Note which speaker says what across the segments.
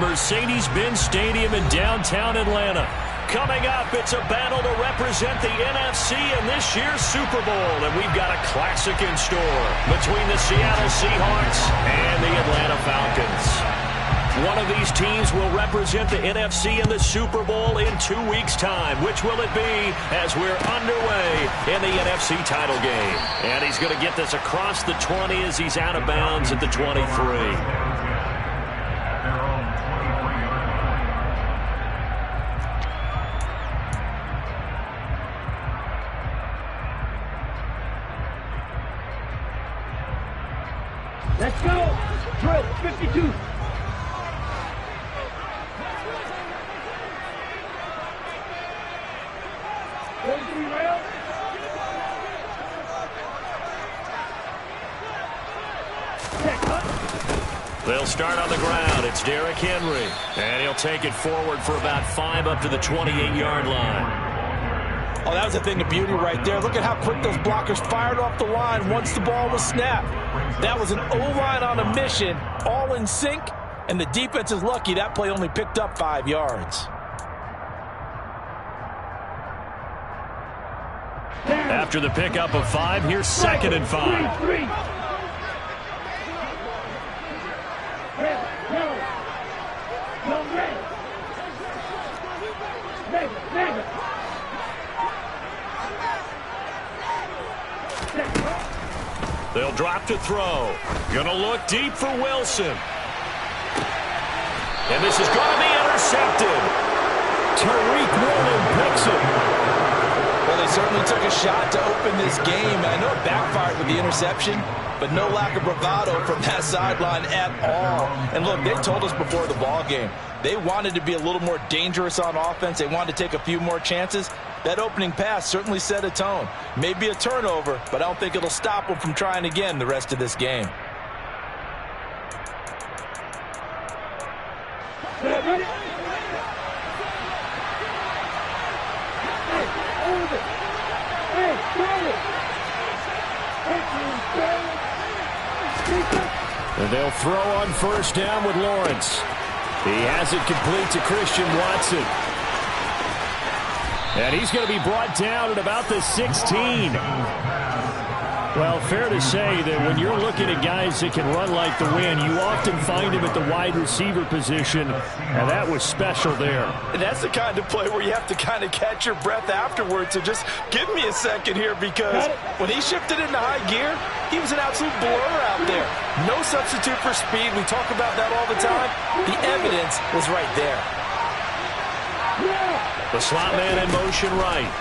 Speaker 1: Mercedes-Benz Stadium in downtown Atlanta. Coming up, it's a battle to represent the NFC in this year's Super Bowl, and we've got a classic in store between the Seattle Seahawks and the Atlanta Falcons. One of these teams will represent the NFC in the Super Bowl in 2 weeks' time. Which will it be as we're underway in the NFC title game? And he's going to get this across the 20 as he's out of bounds at the 23.
Speaker 2: Let's go! Drill 52.
Speaker 1: They'll start on the ground. It's Derrick Henry. And he'll take it forward for about 5 up to the 28-yard line.
Speaker 3: Oh, that was a thing of beauty right there. Look at how quick those blockers fired off the line once the ball was snapped. That was an O-line on a mission, all in sync, and the defense is lucky that play only picked up 5 yards.
Speaker 1: After the pickup of 5, here's 2nd and 5. They'll drop to throw. Gonna look deep for Wilson. And this is gonna be intercepted. Tariq Woolen picks it.
Speaker 3: Well, they certainly took a shot to open this game. I know it backfired with the interception, but no lack of bravado from that sideline at all. And look, they told us before the ball game, they wanted to be a little more dangerous on offense. They wanted to take a few more chances. That opening pass certainly set a tone. Maybe a turnover, but I don't think it'll stop them from trying again the rest of this game.
Speaker 1: And they'll throw on 1st down with Lawrence. He has it complete to Christian Watson. And he's going to be brought down at about the 16. Well, fair to say that when you're looking at guys that can run like the wind, you often find him at the wide receiver position, and that was special there.
Speaker 3: And that's the kind of play where you have to kind of catch your breath afterwards. So just give me a second here, because when he shifted into high gear, he was an absolute blur out there. No substitute for speed. We talk about that all the time. The evidence was right there.
Speaker 1: The slot man in motion right.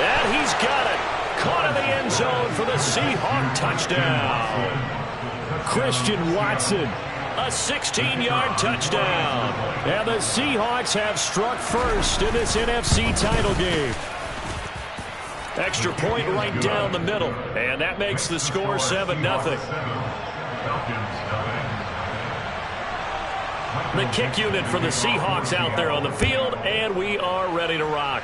Speaker 1: And he's got it. Caught in the end zone for the Seahawk touchdown. Christian Watson, a 16-yard touchdown. And the Seahawks have struck first in this NFC title game. Extra point right down the middle. And that makes the score 7-0. The kick unit for the Seahawks out there on the field, and we are ready to rock.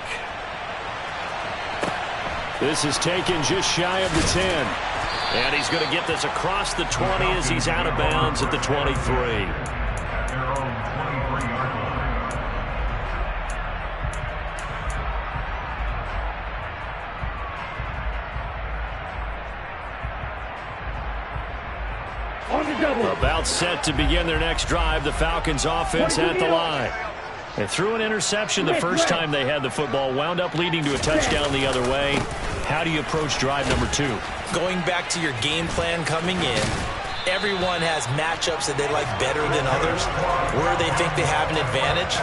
Speaker 1: This is taken just shy of the 10. And he's going to get this across the 20 as he's out of bounds at the 23. About set to begin their next drive. The Falcons offense at the line. They threw an interception the first time they had the football, wound up leading to a touchdown the other way. How do you approach drive number 2?
Speaker 3: Going back to your game plan coming in, everyone has matchups that they like better than others. Where they think they have an advantage,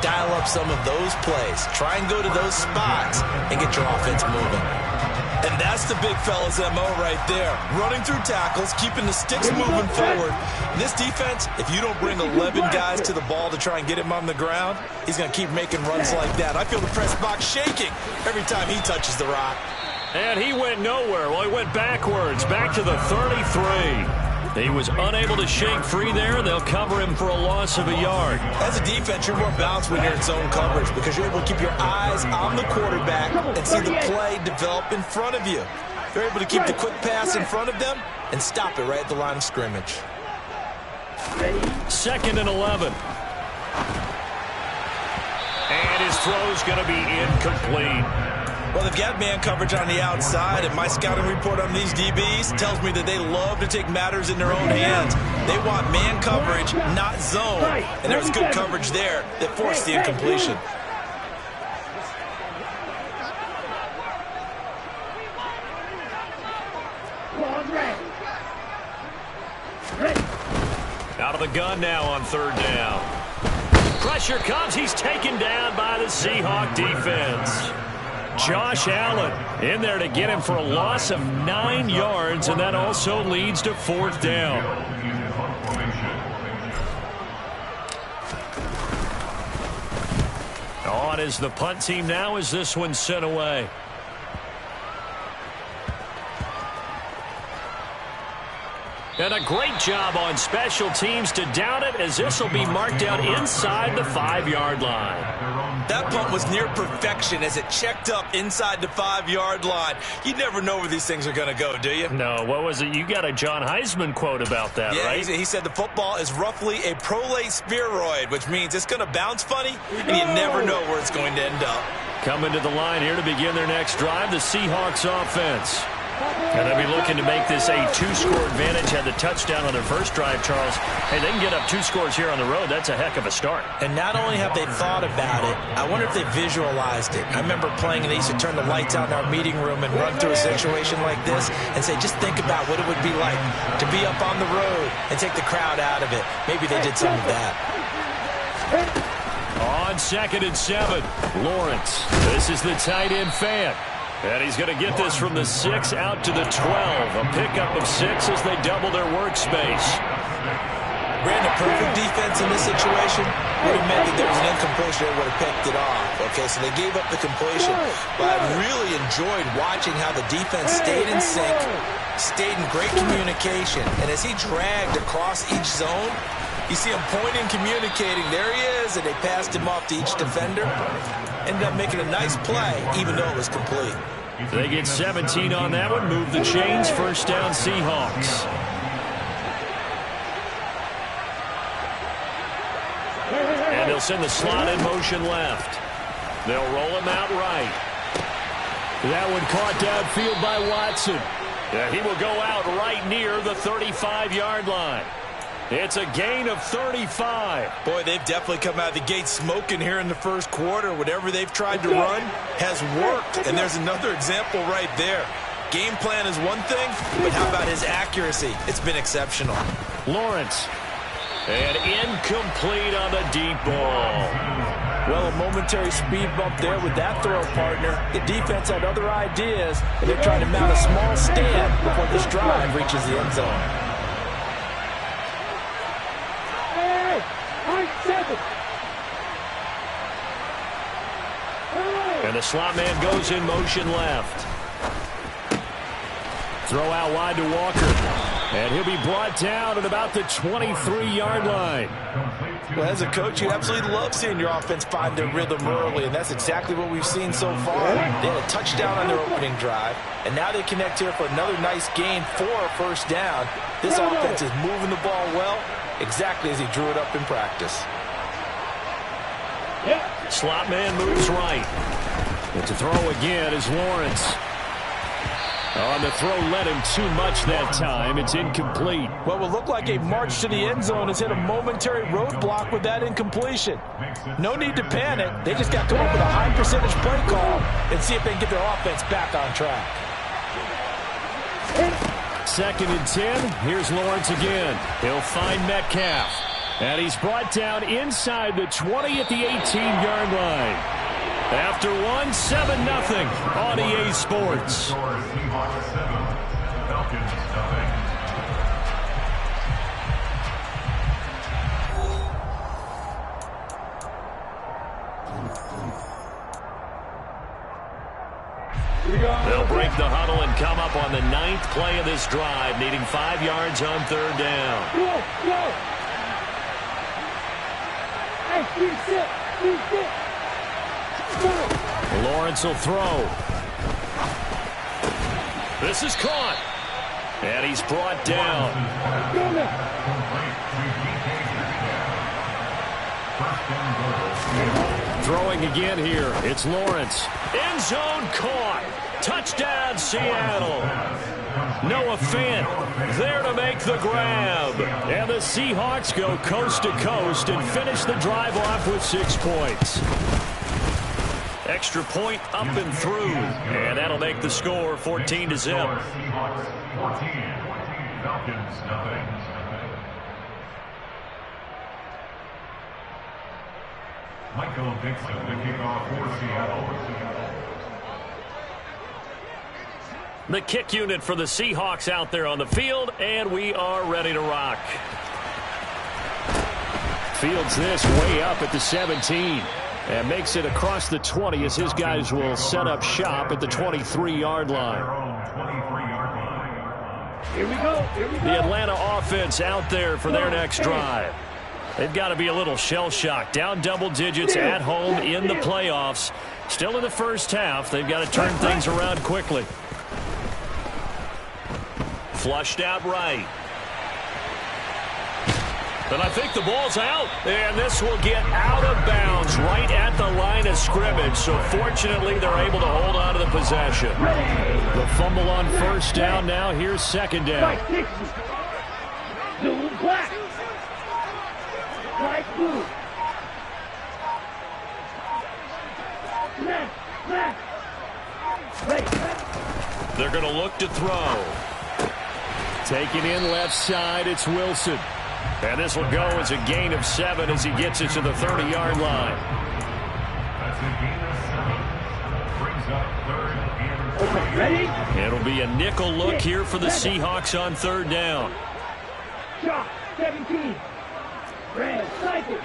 Speaker 3: dial up some of those plays. Try and go to those spots and get your offense moving. And that's the big fella's MO right there. Running through tackles, keeping the sticks moving forward. And this defense, if you don't bring 11 guys to the ball to try and get him on the ground, he's going to keep making runs like that. I feel the press box shaking every time he touches the rock.
Speaker 1: And he went nowhere. Well, he went backwards, back to the 33. He was unable to shake free there. They'll cover him for a loss of a yard.
Speaker 3: As a defense, you're more balanced when you're in zone coverage because you're able to keep your eyes on the quarterback and see the play develop in front of you. You're able to keep the quick pass in front of them and stop it right at the line of scrimmage.
Speaker 1: 2nd and 11. And his throw's going to be incomplete.
Speaker 3: Well, they've got man coverage on the outside, and my scouting report on these DBs tells me that they love to take matters in their own hands. They want man coverage, not zone, and there's good coverage there that forced the incompletion.
Speaker 1: Out of the gun now on 3rd down. Pressure comes. He's taken down by the Seahawk defense. Josh Allen in there to get him for a loss of 9 yards, and that also leads to 4th down. On is the punt team now as this one's sent away. And a great job on special teams to down it, as this will be marked out inside the 5-yard line.
Speaker 3: That punt was near perfection as it checked up inside the 5-yard line. You never know where these things are going to go, do you?
Speaker 1: No, what was it? You got a John Heisman quote about that, right?
Speaker 3: He said the football is roughly a prolate spheroid, which means it's going to bounce funny, and you never know where it's going to end up.
Speaker 1: Coming to the line here to begin their next drive, the Seahawks offense. And they'll be looking to make this a 2-score advantage. Had the touchdown on their first drive, Charles. Hey, they can get up 2 scores here on the road. That's a heck of a start.
Speaker 3: And not only have they thought about it, I wonder if they visualized it. I remember playing, and they used to turn the lights out in our meeting room and run through a situation like this and say, just think about what it would be like to be up on the road and take the crowd out of it. Maybe they did some of that.
Speaker 1: On 2nd and 7, Lawrence. This is the tight end fan. And he's going to get this from the 6 out to the 12. A pickup of 6 as they double their workspace.
Speaker 3: Brandon, perfect defense in this situation would have meant that there was an incompletion. They would have picked it off. Okay, so they gave up the completion. But I really enjoyed watching how the defense stayed in sync, stayed in great communication. And as he dragged across each zone, you see him pointing, communicating. There he is, and they passed him off to each defender. Ended up making a nice play, even though it was complete.
Speaker 1: They get 17 on that one. Move the chains. 1st down, Seahawks. And they'll send the slot in motion left. They'll roll him out right. That one caught downfield by Watson. Yeah, he will go out right near the 35-yard line. It's a gain of 35.
Speaker 3: Boy, they've definitely come out of the gate smoking here in the first quarter. Whatever they've tried to run has worked. And there's another example right there. Game plan is one thing, but how about his accuracy? It's been exceptional.
Speaker 1: Lawrence. And incomplete on the deep ball.
Speaker 4: Well, a momentary speed bump there with that throw, partner. The defense had other ideas, and they're trying to mount a small stand before this drive reaches the end zone.
Speaker 1: And the slot man goes in motion left. Throw out wide to Walker. And he'll be brought down at about the 23-yard line.
Speaker 4: Well, as a coach, you absolutely love seeing your offense find their rhythm early, and that's exactly what we've seen so far. They had a touchdown on their opening drive, and now they connect here for another nice gain for a 1st down. This offense is moving the ball well, exactly as he drew it up in practice.
Speaker 1: Slot man moves right. But to throw again is Lawrence. On the throw led him too much that time. It's incomplete.
Speaker 4: What will look like a march to the end zone has hit a momentary roadblock with that incompletion. No need to panic. They just got to come up with a high percentage play call and see if they can get their offense back on track.
Speaker 1: 2nd and 10. Here's Lawrence again. He'll find Metcalf. And he's brought down inside the 20 at the 18-yard line. After one, 7-0 on EA Sports. They'll break the huddle and come up on the 9th play of this drive, needing 5 yards on 3rd down.
Speaker 2: Go! Hey, sit.
Speaker 1: Lawrence will throw. This is caught. And he's brought down. Throwing again here. It's Lawrence. End zone caught. Touchdown, Seattle. Noah Fant there to make the grab. And the Seahawks go coast to coast and finish the drive off with 6 points. Extra point up and through. And that'll make the score 14-0.
Speaker 5: Michael Dixon, the kickoff for Seattle.
Speaker 1: The kick unit for the Seahawks out there on the field, and we are ready to rock. Fields this way up at the 17 and makes it across the 20 as his guys will set up shop at the 23-yard line.
Speaker 2: Here we go.
Speaker 1: The Atlanta offense out there for their next drive. They've got to be a little shell-shocked. Down double digits at home in the playoffs. Still in the first half. They've got to turn things around quickly. Flushed out right. And I think the ball's out. And this will get out of bounds right at the line of scrimmage. So fortunately, they're able to hold on to the possession. The fumble on first down now. Here's second down.
Speaker 2: Blue, black. Black, blue. Black. Red.
Speaker 1: They're going to look to throw. Taking in left side, it's Wilson. And this will go as a gain of 7 as he gets it to the 30-yard line.
Speaker 5: That's a gain of 7. Brings up 3rd and 3.
Speaker 2: Ready?
Speaker 1: It'll be a nickel look here for the Seahawks on third down.
Speaker 2: Shot, 17. Red, cycle.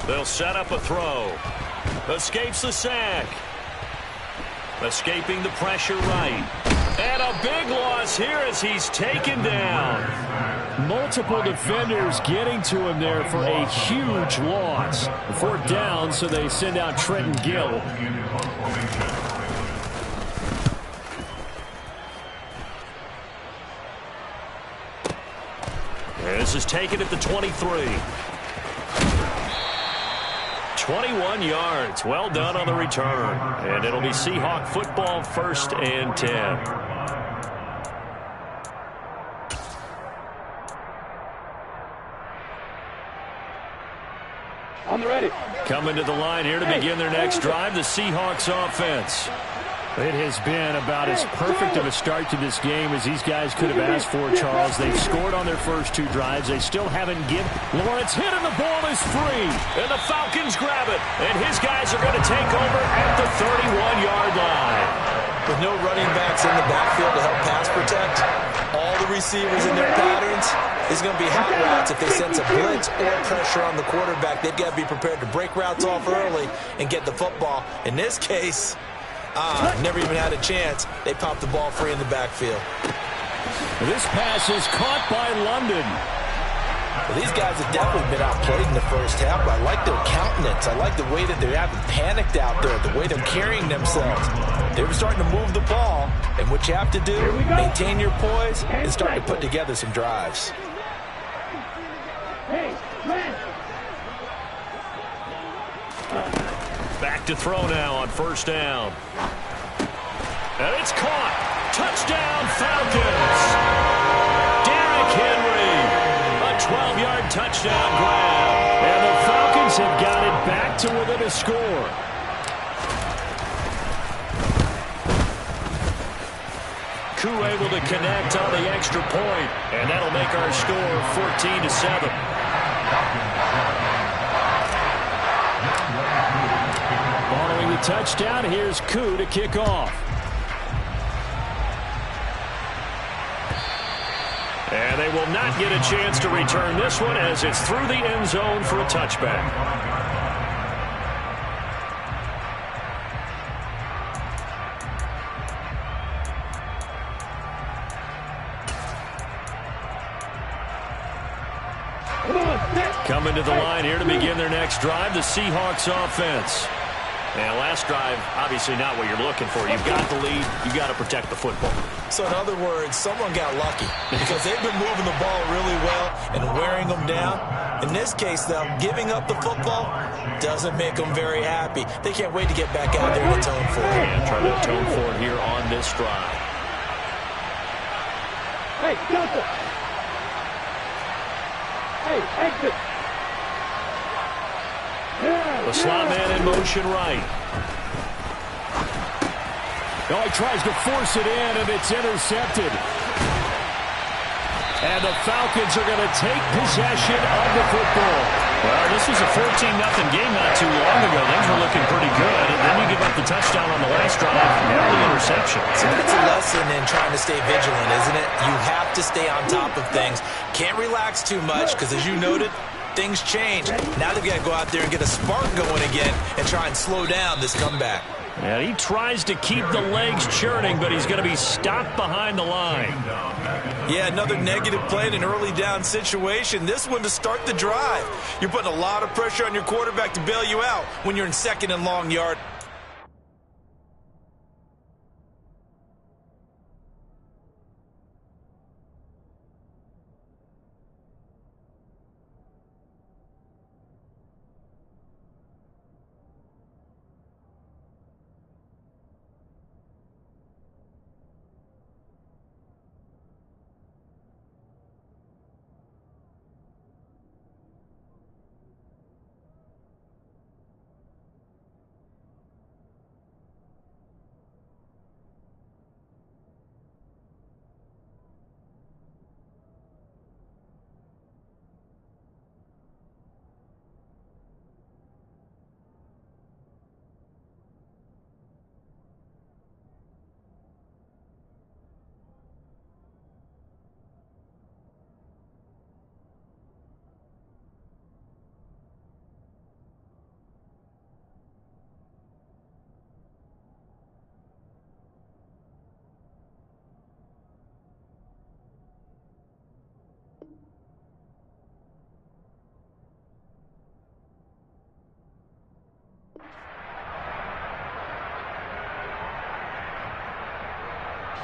Speaker 1: They'll set up a throw. Escapes the sack. Escaping the pressure right. And a big loss here as he's taken down. Multiple defenders getting to him there for a huge loss. 4th down, so they send out Trenton Gill. And this is taken at the 23. 21 yards. Well done on the return. And it'll be Seahawk football 1st and 10.
Speaker 2: On the ready.
Speaker 1: Coming to the line here to begin their next drive, the Seahawks offense. It has been about as perfect of a start to this game as these guys could have asked for, Charles. They've scored on their first 2 drives. They still haven't given. Lawrence hit and the ball is free. And the Falcons grab it. And his guys are going to take over at the 31-yard line.
Speaker 3: With no running backs in the backfield to help pass protect, all the receivers in their patterns, it's going to be hot routes if they sense a blitz or pressure on the quarterback. They've got to be prepared to break routes off early and get the football. In this case, never even had a chance. They popped the ball free in the backfield.
Speaker 1: This pass is caught by London.
Speaker 3: Well, these guys have definitely been outplayed in the first half, but I like their countenance. I like the way that they haven't panicked out there, the way they're carrying themselves. They were starting to move the ball, and what you have to do, maintain your poise and start to put together some drives.
Speaker 1: Back to throw now on first down. And it's caught. Touchdown, Falcons. Derrick Henry. A 12-yard touchdown grab. And the Falcons have got it back to within a score. Koo able to connect on the extra point. And that'll make our score 14-7. Following the touchdown, here's Koo to kick off. And they will not get a chance to return this one as it's through the end zone for a touchback. Coming to the line here to begin their next drive, the Seahawks offense. And last drive, obviously not what you're looking for. You've got the lead. You've got to protect the football.
Speaker 3: So in other words, someone got lucky because they've been moving the ball really well and wearing them down. In this case, though, giving up the football doesn't make them very happy. They can't wait to get back out there and atone for it.
Speaker 1: And try to atone for it here on this drive.
Speaker 2: Hey, Joseph! Hey, exit!
Speaker 1: The slot man in motion right.
Speaker 6: Oh, he tries to force it in, and it's intercepted. And the Falcons are going to take possession of the football.
Speaker 1: Well, this was a 14-0 game not too long ago. Things were looking pretty good. And then you give up the touchdown on the last drive. Now the interception.
Speaker 3: So that's a lesson in trying to stay vigilant, isn't it? You have to stay on top of things. Can't relax too much because, as you noted, things change. Now they've got to go out there and get a spark going again and try and slow down this comeback.
Speaker 1: And he tries to keep the legs churning, but he's going to be stopped behind the line.
Speaker 3: Yeah, another negative play in an early down situation. This one to start the drive. You're putting a lot of pressure on your quarterback to bail you out when you're in second and long yard.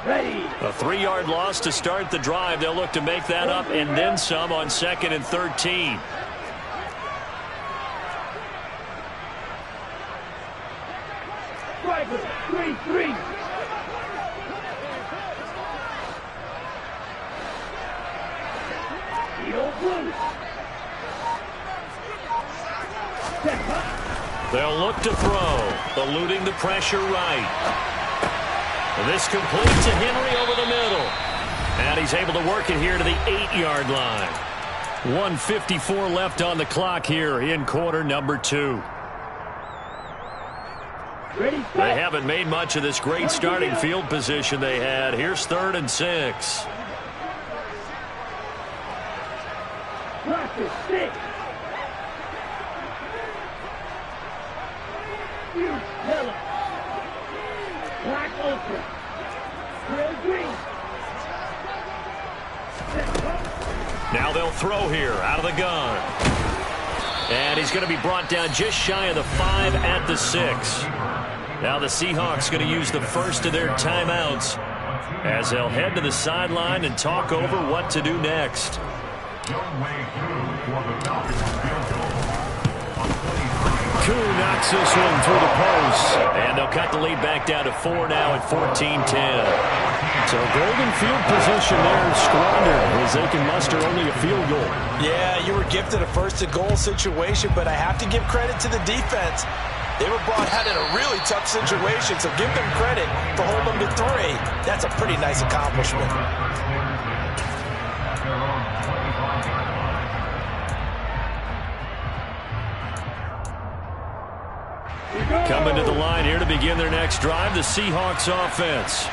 Speaker 2: Ready.
Speaker 1: A 3-yard loss to start the drive. They'll look to make that up and then some on 2nd and 13.
Speaker 2: Striker, 3-3.
Speaker 1: They'll look to throw. Eluding the pressure right. This complete to Henry over the middle. And he's able to work it here to the 8-yard line. 1:54 left on the clock here in quarter number 2.
Speaker 2: Ready,
Speaker 1: They haven't made much of this great starting field position they had. Here's 3rd and 6.
Speaker 2: practice, 6. Huge Miller. Black open. Red green.
Speaker 1: Now they'll throw here out of the gun. And he's going to be brought down just shy of the 5 at the 6. Now the Seahawks going to use the first of their timeouts as they'll head to the sideline and talk over what to do next.
Speaker 6: Koo knocks this one through the post.
Speaker 1: And they'll cut the lead back down to 4 now at 14-10.
Speaker 6: So golden field position there squandered as they can muster only a field goal.
Speaker 3: Yeah, you were gifted a first-and-goal situation, but I have to give credit to the defense. They were brought out in a really tough situation, so give them credit for holding them to 3. That's a pretty nice accomplishment.
Speaker 1: Coming to the line here to begin their next drive, the Seahawks offense.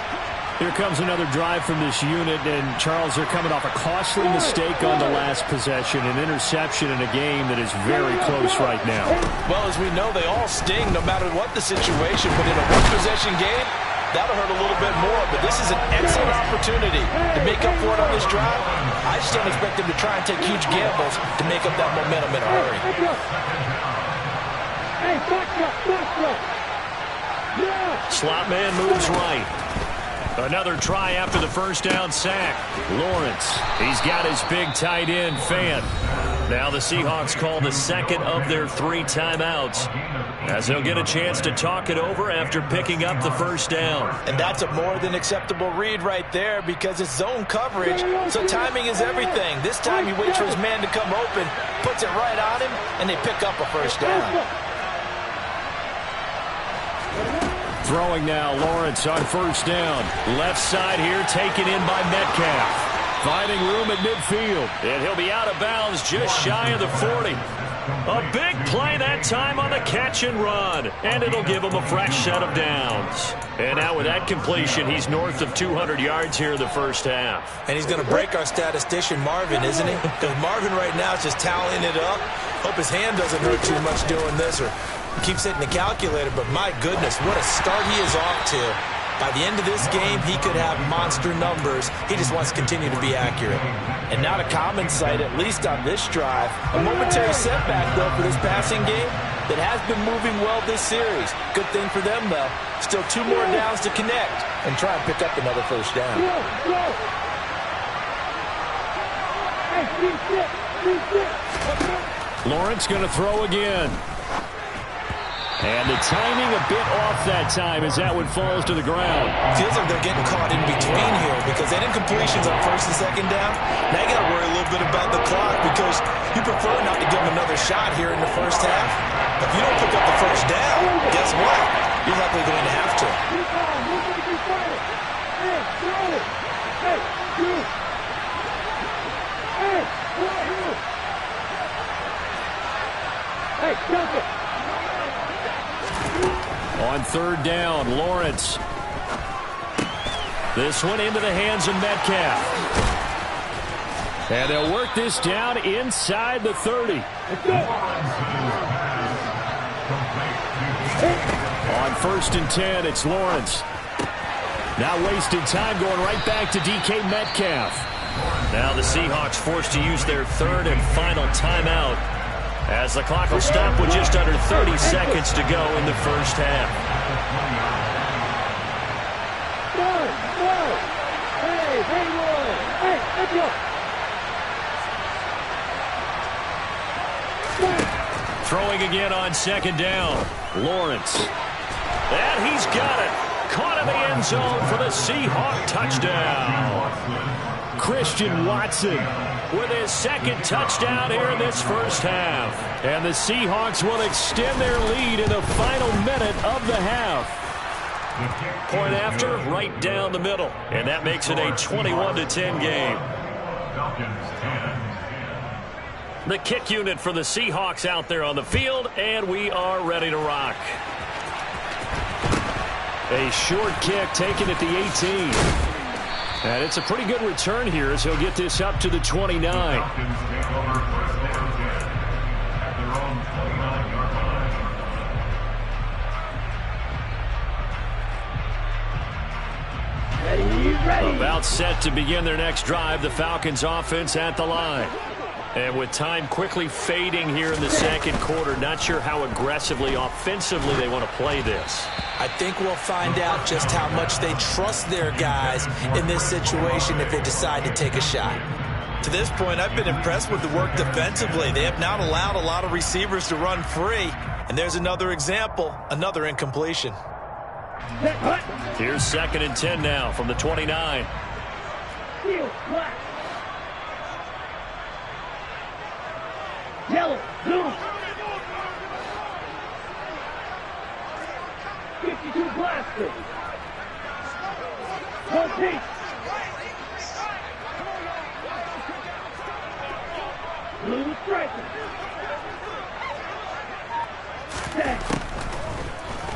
Speaker 6: Here comes another drive from this unit, and Charles, they're coming off a costly mistake on the last possession, an interception in a game that is very close right now.
Speaker 3: Well, as we know, they all sting no matter what the situation, but in a one-possession game, that'll hurt a little bit more, but this is an excellent opportunity to make up for it on this drive. I just don't expect them to try and take huge gambles to make up that momentum in a hurry.
Speaker 2: Hey, back up, back up.
Speaker 1: Slot man moves right. Another try after the first down sack. Lawrence, he's got his big tight end, Fan. Now the Seahawks call the second of their 3 timeouts, as they'll get a chance to talk it over after picking up the first down.
Speaker 4: And that's a more than acceptable read right there, because it's zone coverage, so timing is everything. This time he waits for his man to come open, puts it right on him, and they pick up a first down.
Speaker 1: Throwing now, Lawrence on first down. Left side here, taken in by Metcalf. Finding room at midfield. And he'll be out of bounds just shy of the 40. A big play that time on the catch and run. And it'll give him a fresh set of downs. And now with that completion, he's north of 200 yards here in the first half.
Speaker 4: And he's going to break our statistician, Marvin, isn't he? Because Marvin right now is just tallying it up. Hope his hand doesn't hurt too much doing this, or keeps hitting the calculator, but my goodness, what a start he is off to. By the end of this game, he could have monster numbers. He just wants to continue to be accurate. And not a common sight, at least on this drive. A momentary setback, though, for this passing game that has been moving well this series. Good thing for them, though. Still 2 more downs to connect and try and pick up another first down.
Speaker 1: Lawrence going to throw again. And the timing a bit off that time as that one falls to the ground.
Speaker 4: Feels like they're getting caught in between here, because that incompletion's on first and second down. Now you got to worry a little bit about the clock, because you prefer not to give them another shot here in the first half. If you don't pick up the first down, guess what? You're likely going to have to.
Speaker 2: Hey, jump it!
Speaker 1: On third down, Lawrence. This one into the hands of Metcalf. And they'll work this down inside the 30. On first and 10, it's Lawrence. Now wasted time going right back to DK Metcalf. Now the Seahawks forced to use their third and final timeout, as the clock will stop with just under 30 seconds to go in the first half. Throwing again on second down. Lawrence. And he's got it. Caught in the end zone for the Seahawk touchdown. Christian Watson with his second touchdown here in this first half. And the Seahawks will extend their lead in the final minute of the half. Point after, right down the middle. And that makes it a 21-10 game. The kick unit for the Seahawks out there on the field, and we are ready to rock. A short kick taken at the 18. And it's a pretty good return here as he'll get this up to the 29. About set to begin their next drive, the Falcons offense at the line. And with time quickly fading here in the second quarter, not sure how aggressively, offensively they want to play this.
Speaker 4: I think we'll find out just how much they trust their guys in this situation if they decide to take a shot. To this point, I've been impressed with the work defensively. They have not allowed a lot of receivers to run free. And there's another example, another incompletion.
Speaker 1: Here's second and 10 now from the 29.
Speaker 2: Yellow, blue. 52 blaster. One piece. Blue striker.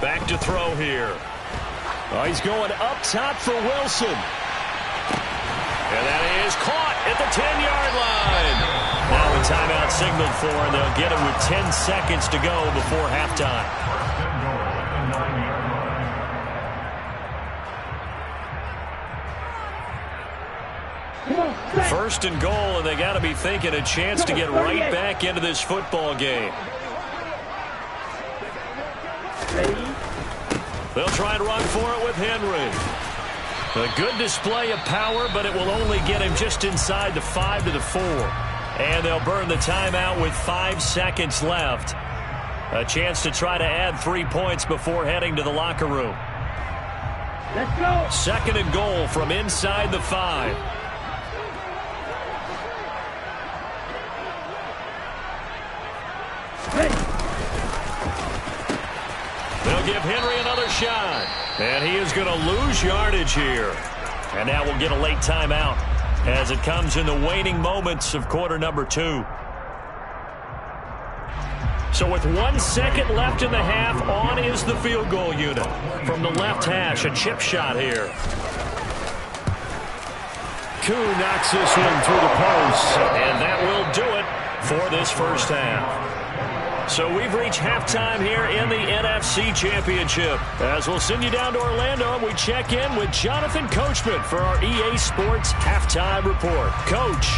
Speaker 1: Back to throw here. Oh, he's going up top for Wilson. And that is caught at the 10-yard line. Now a timeout signaled for, and they'll get it with 10 seconds to go before halftime. First and goal, and they got to be thinking a chance to get right back into this football game. They'll try and run for it with Henry. A good display of power, but it will only get him just inside the 5 to the 4. And they'll burn the timeout with 5 seconds left. A chance to try to add 3 points before heading to the locker room.
Speaker 2: Let's go.
Speaker 1: Second and goal from inside the 5. They'll give Henry another shot. And he is going to lose yardage here. And now we'll get a late timeout as it comes in the waning moments of quarter number 2. So with 1 second left in the half, on is the field goal unit. From the left hash, a chip shot here. Koo knocks this one through the post. And that will do it for this first half. So we've reached halftime here in the NFC Championship. As we'll send you down to Orlando, and we check in with Jonathan Coachman for our EA Sports Halftime Report. Coach.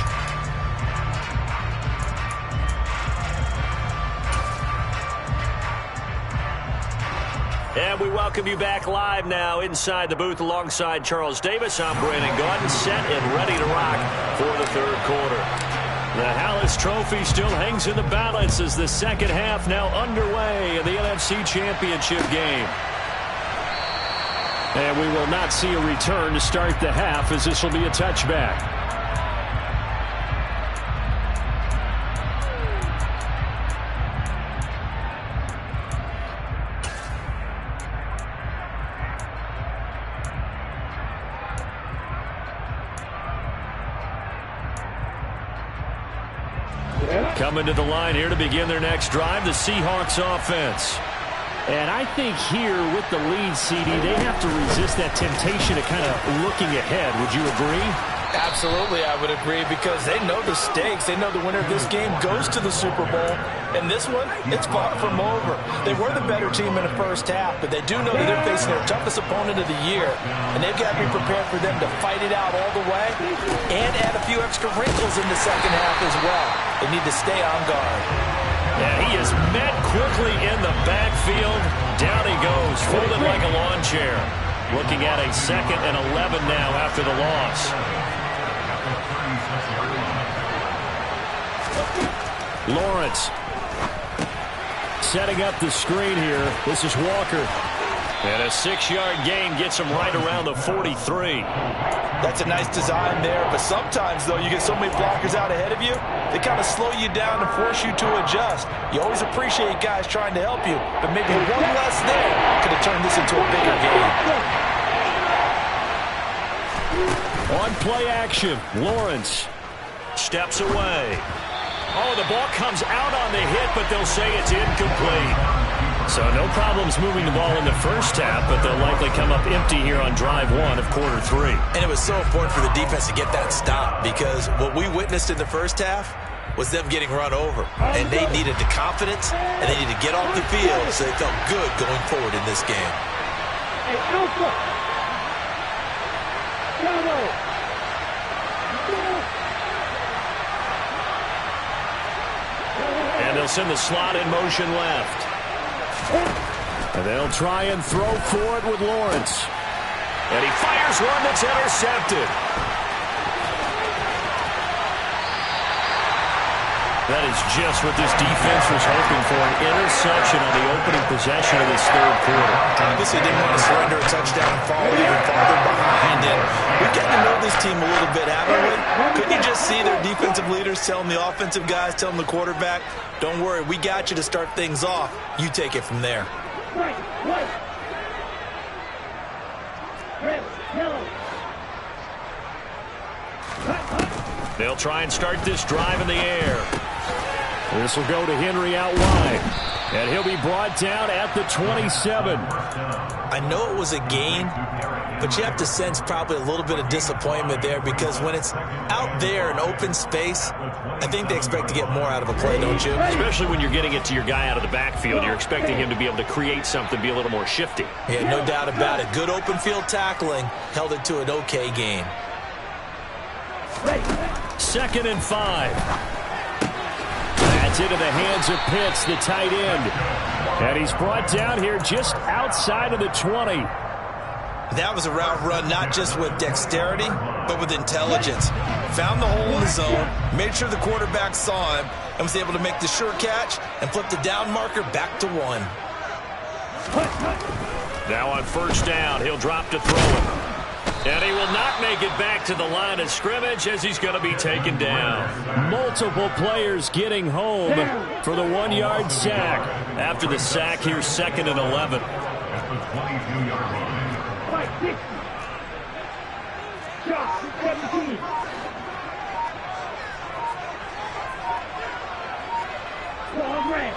Speaker 1: And we welcome you back live now inside the booth alongside Charles Davis. I'm Brandon Gordon, set and ready to rock for the third quarter. The Hallis Trophy still hangs in the balance as the second half now underway in the NFC Championship game. And we will not see a return to start the half, as this will be a touchback. Coming to the line here to begin their next drive, the Seahawks offense.
Speaker 6: And I think here with the lead, CD, they have to resist that temptation of kind of looking ahead. Would you agree?
Speaker 4: Absolutely, I would agree, because they know the stakes. They know the winner of this game goes to the Super Bowl. And this one, it's far from over. They were the better team in the first half, but they do know that they're facing their toughest opponent of the year. And they've got to be prepared for them to fight it out all the way and add a few extra wrinkles in the second half as well. They need to stay on guard.
Speaker 1: And he is met quickly in the backfield. Down he goes, folded like a lawn chair. Looking at a 2nd and 11 now after the loss.
Speaker 6: Lawrence setting up the screen here. This is Walker.
Speaker 1: And a 6-yard gain gets him right around the 43.
Speaker 4: That's a nice design there, but sometimes, though, you get so many blockers out ahead of you, they kind of slow you down and force you to adjust. You always appreciate guys trying to help you, but maybe one less there could have turned this into a bigger game.
Speaker 6: On play action, Lawrence
Speaker 1: steps away. Oh, the ball comes out on the hit, but they'll say it's incomplete.
Speaker 6: So no problems moving the ball in the first half, but they'll likely come up empty here on drive 1 of quarter 3.
Speaker 3: And it was so important for the defense to get that stop, because what we witnessed in the first half was them getting run over. And they needed the confidence, and they needed to get off the field so they felt good going forward in this game.
Speaker 2: Hey, Alpha! Bravo!
Speaker 1: And they'll send the slot in motion left.
Speaker 6: And they'll try and throw for it with Lawrence.
Speaker 1: And he fires one that's intercepted. That is just what this defense was hoping for, an interception on the opening possession of this third quarter.
Speaker 4: Obviously didn't want to surrender a touchdown and fall even farther behind. And we've gotten to know this team a little bit, haven't we? Couldn't you just see their defensive leaders telling the offensive guys, telling the quarterback, don't worry, we got you to start things off. You take it from there.
Speaker 2: Right, right. Red, yellow.
Speaker 1: They'll try and start this drive in the air.
Speaker 6: This will go to Henry out wide. And he'll be brought down at the 27.
Speaker 3: I know it was a gain, but you have to sense probably a little bit of disappointment there, because when it's out there in open space, I think they expect to get more out of a play, don't you?
Speaker 1: Especially when you're getting it to your guy out of the backfield. You're expecting him to be able to create something, be a little more shifty.
Speaker 3: Yeah, no doubt about it. Good open field tackling held it to an okay game.
Speaker 1: 2nd and 5.
Speaker 6: That's into the hands of Pitts, the tight end. And he's brought down here just outside of the 20.
Speaker 3: That was a route run not just with dexterity, but with intelligence. Found the hole in the zone, made sure the quarterback saw him, and was able to make the sure catch and flip the down marker back to 1.
Speaker 1: Now on first down, he'll drop to throw it. And he will not make it back to the line of scrimmage as he's going to be taken down.
Speaker 6: Multiple players getting home for the 1-yard sack. After the sack, here's 2nd and 11.
Speaker 5: At the 22-yard line.
Speaker 2: Fight 60. Shot 17. Long range.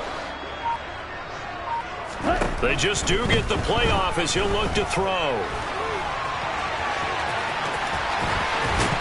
Speaker 1: They just do get the playoff as he'll look to throw.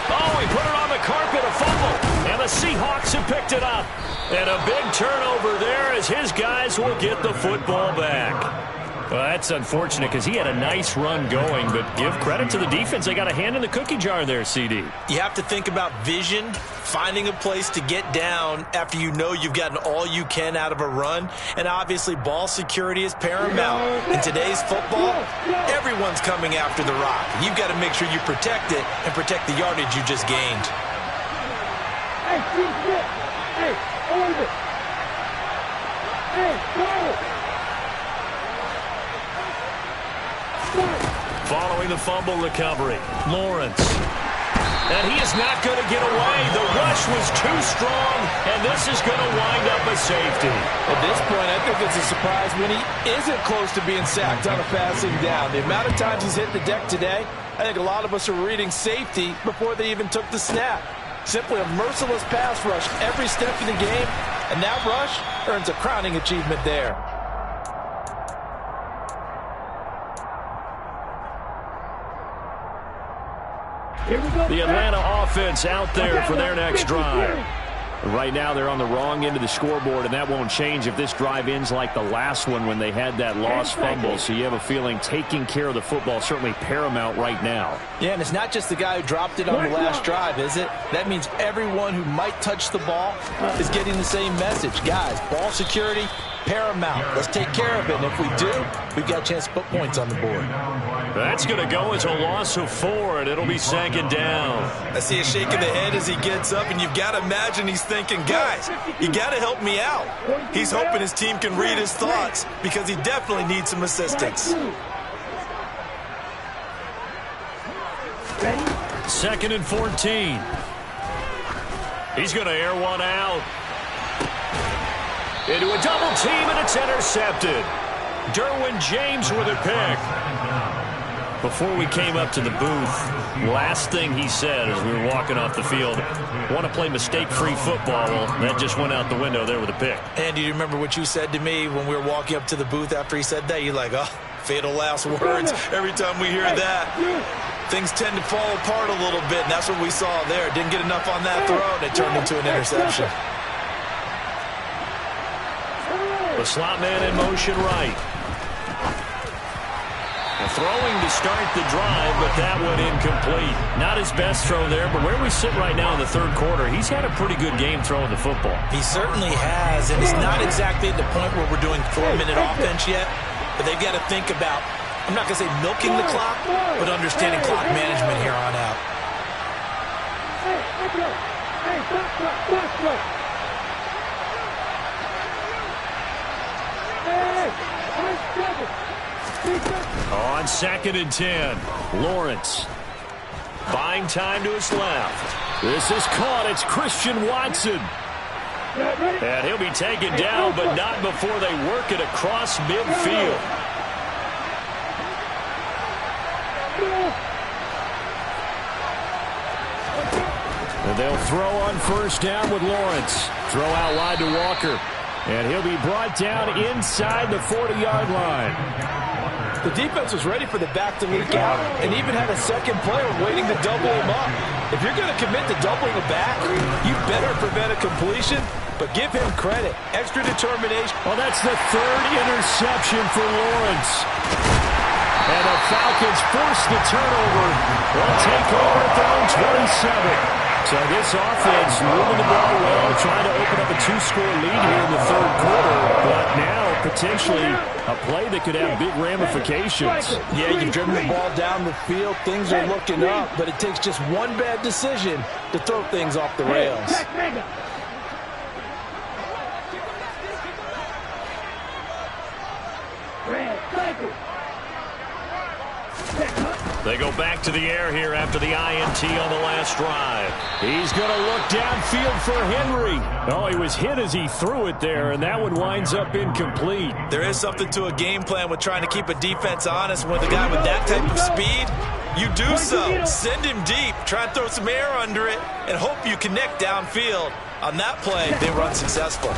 Speaker 1: Oh, he put it on the carpet, a fumble. And the Seahawks have picked it up. And a big turnover there as his guys will get the football back. Well, that's unfortunate because he had a nice run going, but give credit to the defense. They got a hand in the cookie jar there, CD.
Speaker 3: You have to think about vision, finding a place to get down after you know you've gotten all you can out of a run, and obviously ball security is paramount. In today's football, everyone's coming after the rock. You've got to make sure you protect it and protect the yardage you just gained.
Speaker 2: Hey, hey, hold it. Hey, go.
Speaker 1: Following the fumble recovery, Lawrence. And he is not going to get away. The rush was too strong, and this is going to wind up a safety.
Speaker 4: At this point, I think it's a surprise when he isn't close to being sacked on a passing down. The amount of times he's hit the deck today, I think a lot of us are reading safety before they even took the snap. Simply a merciless pass rush every step of the game, and that rush earns a crowning achievement there.
Speaker 6: The Atlanta offense out there for their next drive. Right now they're on the wrong end of the scoreboard, and that won't change if this drive ends like the last one when they had that lost fumble. So you have a feeling taking care of the football certainly paramount right now.
Speaker 3: Yeah, and it's not just the guy who dropped it on the last drive, is it? That means everyone who might touch the ball is getting the same message. Guys, ball security, paramount. Let's take care of it, and if we do, we've got a chance to put points on the board.
Speaker 1: That's going to go as a loss of 4, and it'll be 2nd down.
Speaker 3: I see a shake of the head as he gets up, and you've got to imagine he's thinking, guys, you got to help me out. He's hoping his team can read his thoughts because he definitely needs some assistance.
Speaker 1: 2nd and 14. He's going to air one out. Into a double team, and it's intercepted. Derwin James with a pick. Before we came up to the booth, last thing he said as we were walking off the field, want to play mistake-free football. Well, that just went out the window there with a pick.
Speaker 3: And do you remember what you said to me when we were walking up to the booth after he said that? You're like, oh, fatal last words. Every time we hear that, things tend to fall apart a little bit, and that's what we saw there. Didn't get enough on that throw, and it turned into an interception.
Speaker 1: The slot man in motion right. Throwing to start the drive, but that one incomplete. Not his best throw there, but where we sit right now in the 3rd quarter, he's had a pretty good game throwing the football.
Speaker 3: He certainly has, and it's not exactly at the point where we're doing 4-minute offense yet, but they've got to think about, I'm not going to say milking the clock, but understanding clock management here on out.
Speaker 1: On 2nd and 10, Lawrence. Buying time to his left. This is caught. It's Christian Watson. And he'll be taken down, but not before they work it across midfield. And they'll throw on first down with Lawrence. Throw out wide to Walker. And he'll be brought down inside the 40-yard line.
Speaker 4: The defense was ready for the back to leak out and even had a second player waiting to double him up. If you're going to commit to doubling the back, you better prevent a completion, but give him credit. Extra determination.
Speaker 6: Well, that's the 3rd interception for Lawrence. And the Falcons force the turnover. They'll take over at their own 27. So this offense moving the ball well, trying to open up a 2-score lead here in the third quarter, but now potentially a play that could have big ramifications.
Speaker 4: Yeah, you've driven the ball down the field. Things are looking up, but it takes just one bad decision to throw things off the rails.
Speaker 1: They go back to the air here after the INT on the last drive.
Speaker 6: He's going to look downfield for Henry. Oh, he was hit as he threw it there, and that one winds up incomplete.
Speaker 4: There is something to a game plan with trying to keep a defense honest. With a guy with that type of speed, you do so. Send him deep. Try and throw some air under it and hope you connect downfield. On that play, they run successful.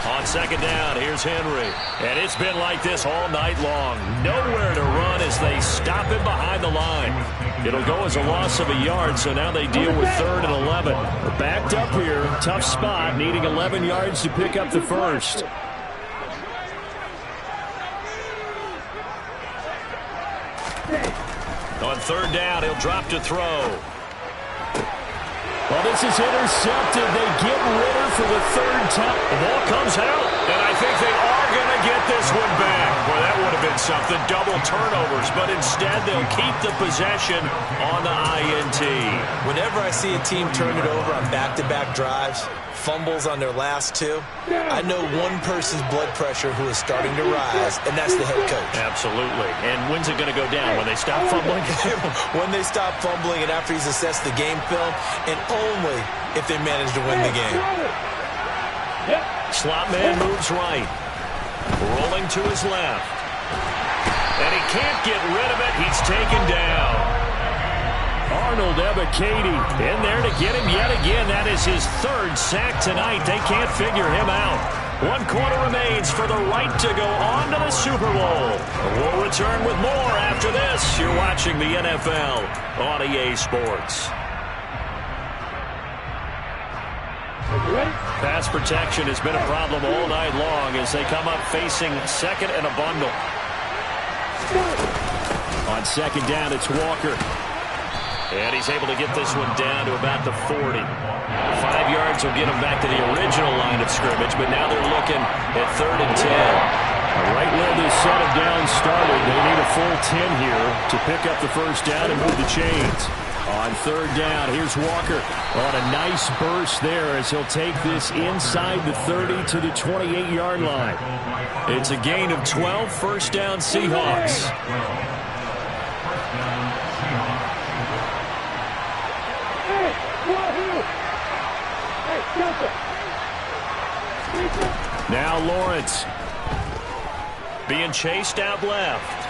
Speaker 1: On second down, here's Henry. And it's been like this all night long. Nowhere to run as they stop him behind the line. It'll go as a loss of a yard, so now they deal with 3rd and 11.
Speaker 6: They're backed up here. Tough spot, needing 11 yards to pick up the first.
Speaker 1: On 3rd down, he'll drop to throw.
Speaker 6: Well, this is intercepted. They get Ritter for the 3rd time.
Speaker 1: The ball comes out, and I think they are going to get this one back. Well, that would have been something, double turnovers, but instead they'll keep the possession on the INT.
Speaker 4: Whenever I see a team turn it over on back-to-back drives, fumbles on their last 2, I know one person's blood pressure who is starting to rise, and that's the head coach.
Speaker 1: Absolutely. And when's it going to go down? When they stop fumbling?
Speaker 4: When they stop fumbling and after he's assessed the game film, and only if they manage to win the game.
Speaker 1: Slot man moves right. Rolling to his left. And he can't get rid of it. He's taken down.
Speaker 6: Arnold Ebiketie in there to get him yet again. That is his 3rd sack tonight. They can't figure him out.
Speaker 1: 1 quarter remains for the right to go on to the Super Bowl. We'll return with more after this. You're watching the NFL on EA Sports. Pass protection has been a problem all night long as they come up facing 2nd and a bundle.
Speaker 6: On 2nd down, it's Walker.
Speaker 1: And he's able to get this one down to about the 40. 5 yards will get him back to the original line of scrimmage, but now they're looking at 3rd and 10.
Speaker 6: Right where this set of downs started, they need a full 10 here to pick up the first down and move the chains. On 3rd down, here's Walker on a nice burst there as he'll take this inside the 30 to the 28-yard line. It's a gain of 12, first down Seahawks. Now Lawrence.
Speaker 1: Being chased out left.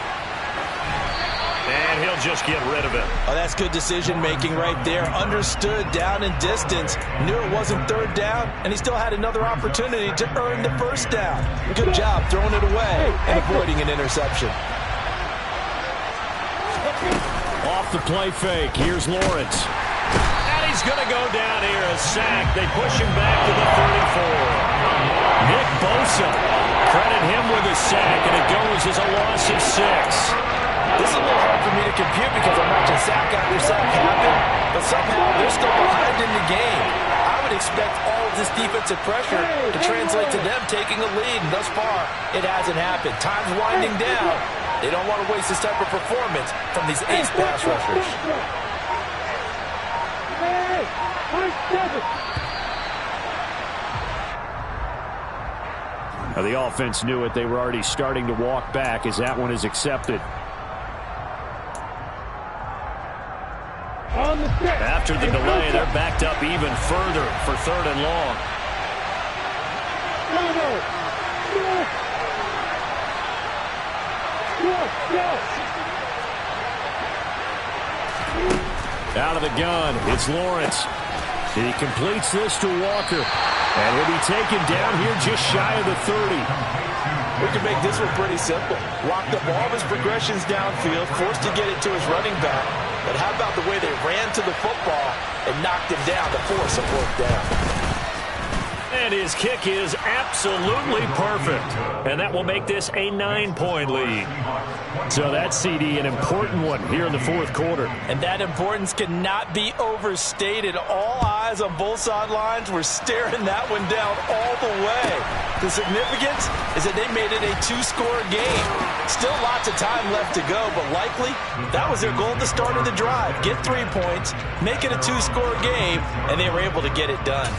Speaker 1: And he'll just get rid of it.
Speaker 4: Oh, that's good decision-making right there. Understood down and distance. Knew it wasn't 3rd down, and he still had another opportunity to earn the first down. Good job throwing it away and avoiding an interception.
Speaker 6: Off the play fake. Here's Lawrence.
Speaker 1: And he's going to go down here. A sack. They push him back to the 34.
Speaker 6: Nick Bosa.
Speaker 1: Credit him with a sack, and it goes as a loss of 6.
Speaker 4: This is a little hard for me to compute because I'm watching sack after sack happen, but somehow they're still behind in the game. I would expect all of this defensive pressure to translate to them taking a lead, and thus far, it hasn't happened. Time's winding down. They don't want to waste this type of performance from these ace pass rushers.
Speaker 6: Now the offense knew it. They were already starting to walk back as that one is accepted.
Speaker 1: After the delay, they're backed up even further for 3rd and long.
Speaker 6: Out of the gun, it's Lawrence. He completes this to Walker. And he'll be taken down here just shy of the 30.
Speaker 4: We can make this one pretty simple. Locked up all of his progressions downfield, forced to get it to his running back. But how about the way they ran to the football and knocked him down to force a fourth down?
Speaker 1: And his kick is absolutely perfect. And that will make this a 9-point lead.
Speaker 6: So that CD, an important one here in the fourth quarter.
Speaker 3: And that importance cannot be overstated. All eyes on both sidelines were staring that one down all the way. The significance is that they made it a 2-score game. Still lots of time left to go, but likely that was their goal at the start of the drive. Get 3 points, make it a 2-score game, and they were able to get it done.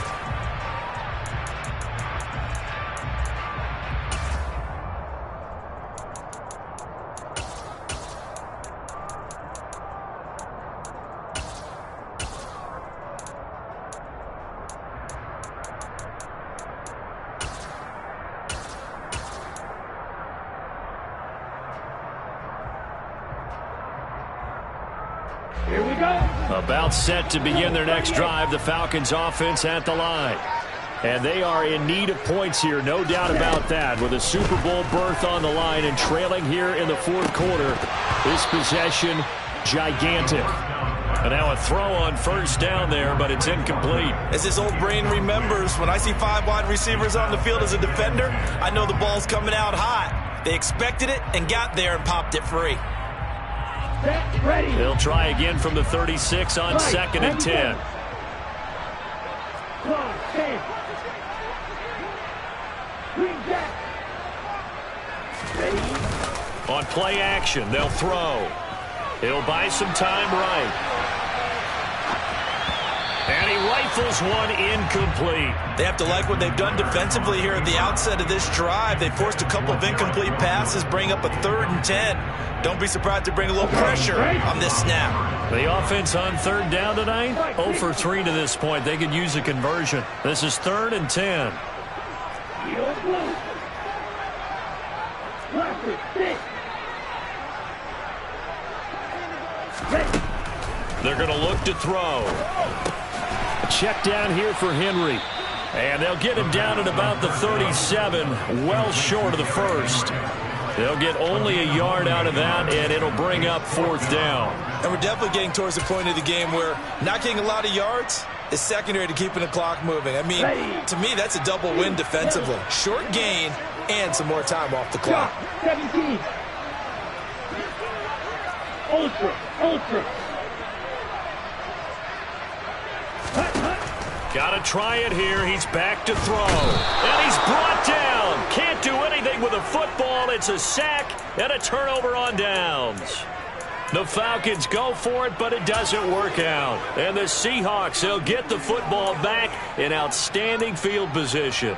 Speaker 2: Here we go.
Speaker 6: About set to begin their next drive, the Falcons offense at the line. And they are in need of points here, no doubt about that, with a Super Bowl berth on the line and trailing here in the fourth quarter. This possession, gigantic.
Speaker 1: And now a throw on first down there, but it's incomplete.
Speaker 3: As his old brain remembers, when I see 5 wide receivers on the field as a defender, I know the ball's coming out hot. They expected it and got there and popped it free.
Speaker 2: Set, ready.
Speaker 6: They'll try again from the 36 on 2nd and 10.
Speaker 2: Clock, stand. Green jack. Ready.
Speaker 1: On play action, they'll throw. He'll buy some time right. And he rifles one incomplete.
Speaker 3: They have to like what they've done defensively here at the outset of this drive. They forced a couple of incomplete passes, bring up a 3rd and 10. Don't be surprised to bring a little pressure on this snap.
Speaker 1: The offense on 3rd down tonight, 0 for 3 to this point. They could use a conversion. This is 3rd and 10.
Speaker 2: Heel blue. Left it, sit. Ready.
Speaker 1: They're going to look to throw.
Speaker 6: Check down here for Henry.
Speaker 1: And they'll get him down at about the 37, well short of the first. They'll get only a yard out of that, and it'll bring up 4th down.
Speaker 3: And we're definitely getting towards the point of the game where not getting a lot of yards is secondary to keeping the clock moving. I mean, to me, that's a double win defensively. Short gain and some more time off the clock.
Speaker 2: 17. Ultra.
Speaker 1: Got to try it here. He's back to throw. And he's brought down. Can't do anything with a football. It's a sack and a turnover on downs. The Falcons go for it, but it doesn't work out. And the Seahawks, they'll get the football back in outstanding field position.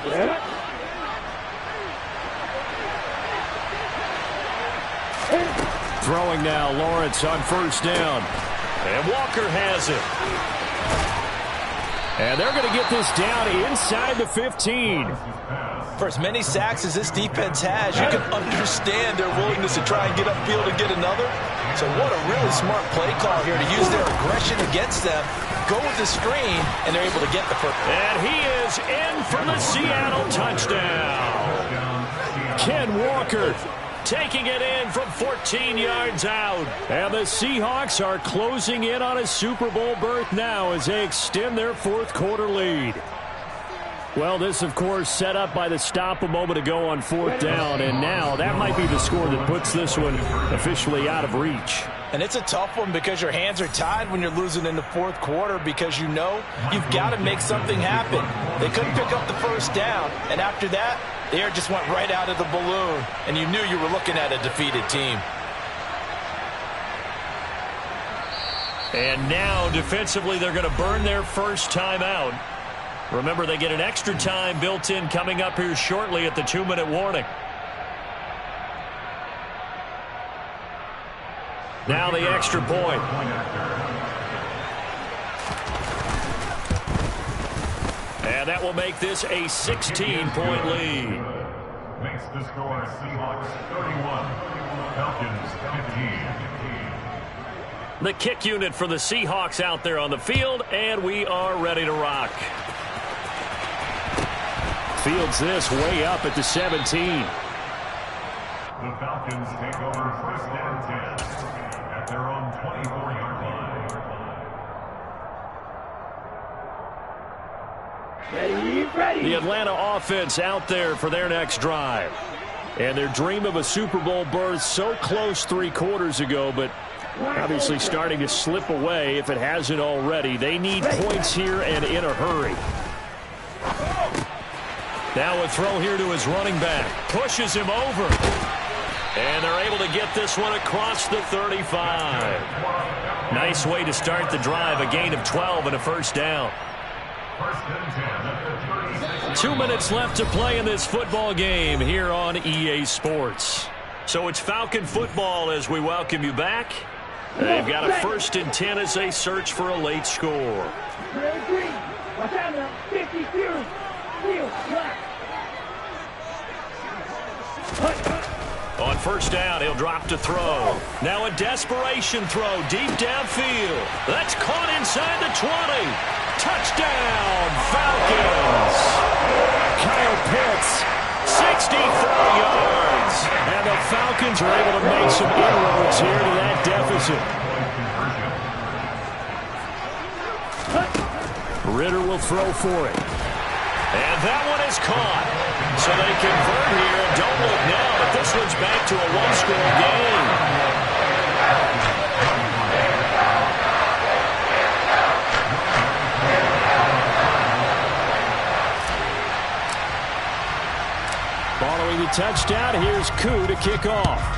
Speaker 2: Yeah.
Speaker 6: Throwing now, Lawrence on 1st down.
Speaker 1: And Walker has it.
Speaker 6: And they're going to get this down inside the 15.
Speaker 3: For as many sacks as this defense has, you can understand their willingness to try and get upfield and get another. So what a really smart play call here to use their aggression against them, go with the screen, and they're able to get the first.
Speaker 1: And he is in for the Seattle touchdown.
Speaker 6: Ken Walker
Speaker 1: taking it in from 14 yards out.
Speaker 6: And the Seahawks are closing in on a Super Bowl berth now as they extend their fourth quarter lead. Well, this, of course, set up by the stop a moment ago on 4th down, and now that might be the score that puts this one officially out of reach.
Speaker 3: And it's a tough one because your hands are tied when you're losing in the fourth quarter because you know you've got to make something happen. They couldn't pick up the first down, and after that, the air just went right out of the balloon, and you knew you were looking at a defeated team.
Speaker 1: And now, defensively, they're going to burn their first time out. Remember, they get an extra time built in coming up here shortly at the 2-minute warning. Now the extra point. And that will make this a 16-point lead.
Speaker 5: Makes the score Seahawks 31, Falcons 15.
Speaker 1: The kick unit for the Seahawks out there on the field, and we are ready to rock.
Speaker 6: Fields this way up at the 17.
Speaker 5: The Falcons take over 1st and 10 at their own 24-yard line.
Speaker 6: The Atlanta offense out there for their next drive. And their dream of a Super Bowl berth so close 3 quarters ago, but obviously starting to slip away if it hasn't already. They need points here and in a hurry. Now a throw here to his running back. Pushes him over. And they're able to get this one across the 35. Nice way to start the drive. A gain of 12 and a first down. 2 minutes left to play in this football game here on EA Sports. So it's Falcon football as we welcome you back. They've got a 1st and 10 as they search for a late score. On first down, he'll drop to throw. Now a desperation throw deep downfield. That's caught inside the 20. Touchdown, Falcons. Kyle Pitts, 64 yards. And the Falcons are able to make some inroads here to that deficit. Ritter will throw for it. And that one is caught. So they convert here, and don't look now, but this one's back to a 1-score game. Following the touchdown, here's Koo to kick off.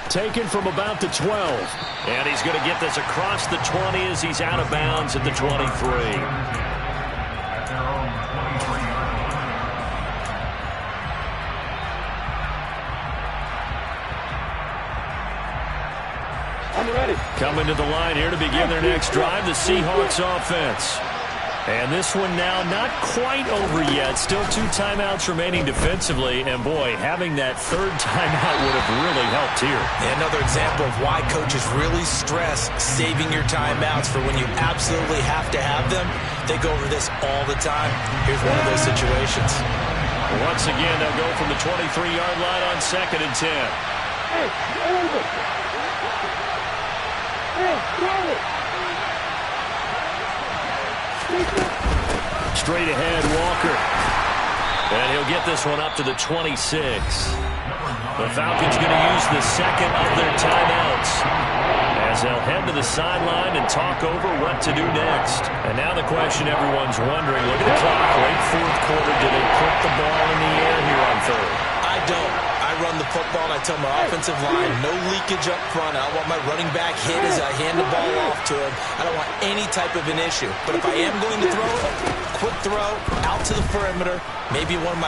Speaker 6: Taken from about the 12. And he's going to get this across the 20 as he's out of bounds at the 23. Coming to the line here to begin their next drive, the Seahawks offense. And this one now not quite over yet. Still 2 timeouts remaining defensively. And, boy, having that 3rd timeout would have really helped here.
Speaker 3: Another example of why coaches really stress saving your timeouts for when you absolutely have to have them. They go over this all the time. Here's one of those situations.
Speaker 6: Once again, they'll go from the 23-yard line on 2nd and 10.
Speaker 2: Hey, over.
Speaker 6: Straight ahead, Walker. And he'll get this one up to the 26. The Falcons going to use the 2nd of their timeouts as they'll head to the sideline and talk over what to do next. And now the question everyone's wondering, look at the clock, late 4th quarter, do they put the ball in the air here on 3rd?
Speaker 3: I don't. I run the football, and I tell my offensive line, no leakage up front. I don't want my running back hit as I hand the ball off to him. I don't want any type of an issue. But if I am going to throw it, quick throw, out to the perimeter, maybe one of my